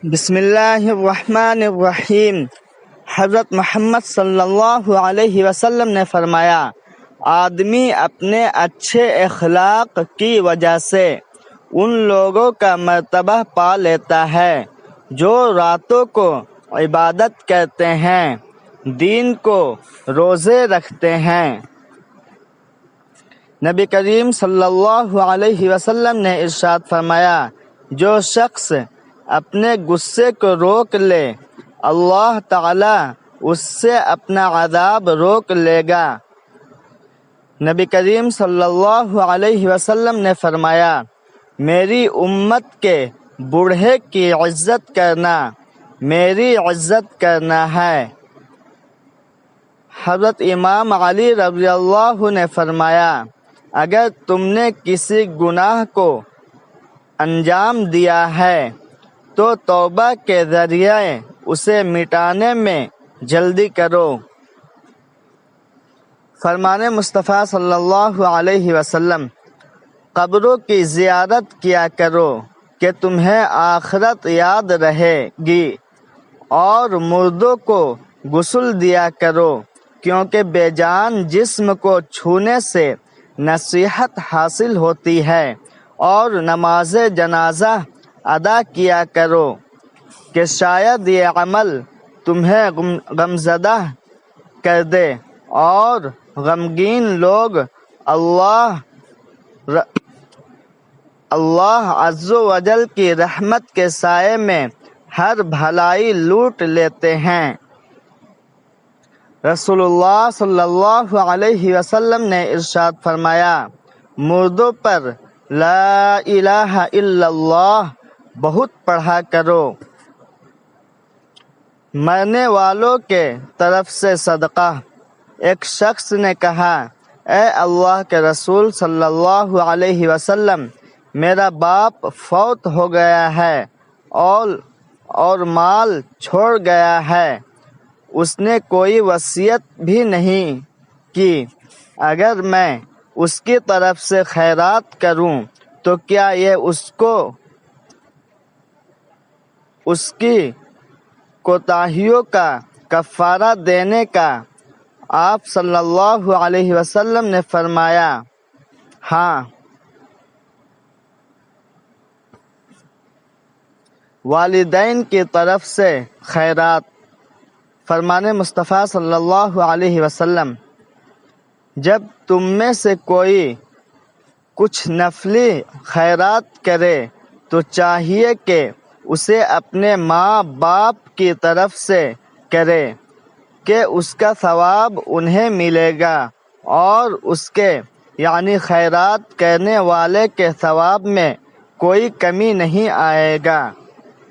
بسم اللہ الرحمن الرحیم۔ حضرت محمد صلی اللہ علیہ وسلم نے فرمایا، آدمی اپنے اچھے اخلاق کی وجہ سے ان لوگوں کا مرتبہ پا لیتا ہے جو راتوں کو عبادت کرتے ہیں، دین کو روزے رکھتے ہیں۔ نبی کریم صلی اللہ علیہ وسلم نے ارشاد فرمایا، جو شخص اپنے غصے کو روک لے اللہ تعالی اس سے اپنا عذاب روک لے گا۔ نبی کریم صلی اللہ علیہ وسلم نے فرمایا، میری امت کے بوڑھے کی عزت کرنا میری عزت کرنا ہے۔ حضرت امام علی رضی اللہ نے فرمایا، اگر تم نے کسی گناہ کو انجام دیا ہے تو توبہ کے ذریعے اسے مٹانے میں جلدی کرو۔ فرمان مصطفیٰ صلی اللہ علیہ وسلم، قبروں کی زیارت کیا کرو کہ تمہیں آخرت یاد رہے گی، اور مردوں کو غسل دیا کرو کیونکہ بے جان جسم کو چھونے سے نصیحت حاصل ہوتی ہے، اور نماز جنازہ ادا کیا کرو کہ شاید یہ عمل تمہیں غمزدہ کر دے، اور غمگین لوگ اللہ عز و جل کی رحمت کے سائے میں ہر بھلائی لوٹ لیتے ہیں۔ رسول اللہ صلی اللہ علیہ وسلم نے ارشاد فرمایا، مردوں پر لا الہ الا اللہ بہت پڑھا کرو۔ مرنے والوں کے طرف سے صدقہ۔ ایک شخص نے کہا، اے اللہ کے رسول صلی اللہ علیہ وسلم، میرا باپ فوت ہو گیا ہے اور مال چھوڑ گیا ہے، اس نے کوئی وصیت بھی نہیں کی، اگر میں اس کی طرف سے خیرات کروں تو کیا یہ اس کی کوتاہیوں کا کفارہ دینے کا؟ آپ صلی اللہ علیہ وسلم نے فرمایا، ہاں۔ والدین کی طرف سے خیرات۔ فرمان مصطفیٰ صلی اللہ علیہ وسلم، جب تم میں سے کوئی کچھ نفلی خیرات کرے تو چاہیے کہ اسے اپنے ماں باپ کی طرف سے کرے کہ اس کا ثواب انہیں ملے گا، اور اس کے یعنی خیرات کرنے والے کے ثواب میں کوئی کمی نہیں آئے گا۔